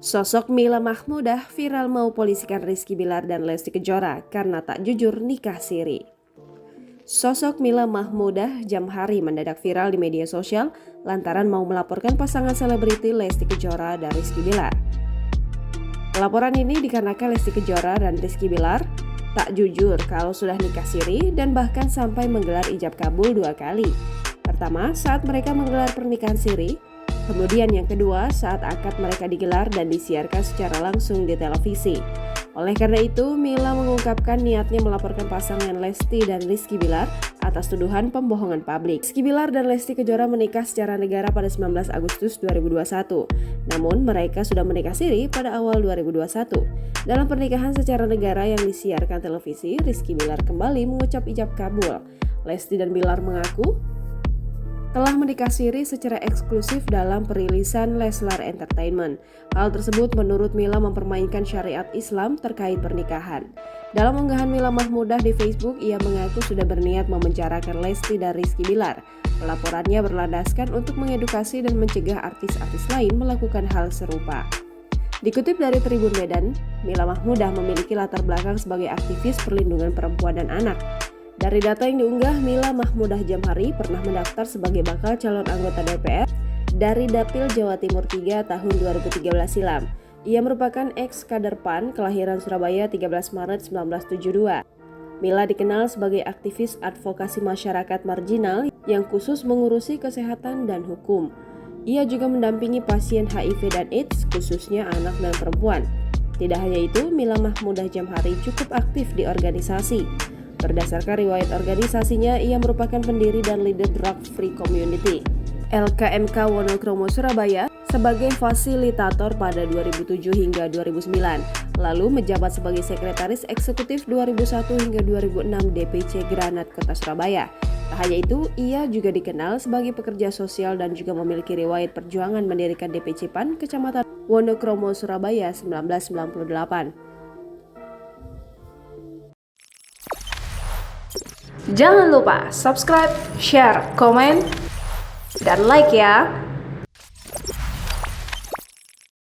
Sosok Mila Mahmudah viral mau polisikan Rizky Bilar dan Lesti Kejora karena tak jujur nikah siri. Sosok Mila Mahmudah Jamhari mendadak viral di media sosial lantaran mau melaporkan pasangan selebriti Lesti Kejora dan Rizky Bilar. Laporan ini dikarenakan Lesti Kejora dan Rizky Bilar tak jujur kalau sudah nikah siri dan bahkan sampai menggelar ijab kabul 2 kali. Pertama, saat mereka menggelar pernikahan siri. Kemudian yang kedua, saat akad mereka digelar dan disiarkan secara langsung di televisi. Oleh karena itu, Mila mengungkapkan niatnya melaporkan pasangan Lesti dan Rizky Bilar atas tuduhan pembohongan publik. Rizky Bilar dan Lesti Kejora menikah secara negara pada 19 Agustus 2021. Namun, mereka sudah menikah siri pada awal 2021. Dalam pernikahan secara negara yang disiarkan televisi, Rizky Bilar kembali mengucap ijab kabul. Lesti dan Bilar mengaku telah menikah siri secara eksklusif dalam perilisan Leslar Entertainment. Hal tersebut menurut Mila mempermainkan syariat Islam terkait pernikahan. Dalam unggahan Mila Mahmudah di Facebook, ia mengaku sudah berniat memenjarakan Lesti dan Rizky Bilar. Pelaporannya berlandaskan untuk mengedukasi dan mencegah artis-artis lain melakukan hal serupa. Dikutip dari Tribun Medan, Mila Mahmudah memiliki latar belakang sebagai aktivis perlindungan perempuan dan anak. Dari data yang diunggah, Mila Mahmudah Jamhari pernah mendaftar sebagai bakal calon anggota DPR dari Dapil Jawa Timur 3 tahun 2013 silam. Ia merupakan ex-kader PAN kelahiran Surabaya 13 Maret 1972. Mila dikenal sebagai aktivis advokasi masyarakat marginal yang khusus mengurusi kesehatan dan hukum. Ia juga mendampingi pasien HIV dan AIDS, khususnya anak dan perempuan. Tidak hanya itu, Mila Mahmudah Jamhari cukup aktif di organisasi. Berdasarkan riwayat organisasinya, ia merupakan pendiri dan leader Drug Free Community LKMK Wonokromo Surabaya sebagai fasilitator pada 2007 hingga 2009, lalu menjabat sebagai sekretaris eksekutif 2001 hingga 2006 DPC Granat Kota Surabaya. Tak hanya itu, ia juga dikenal sebagai pekerja sosial dan juga memiliki riwayat perjuangan mendirikan DPC PAN Kecamatan Wonokromo Surabaya 1998. Jangan lupa subscribe, share, komen, dan like ya!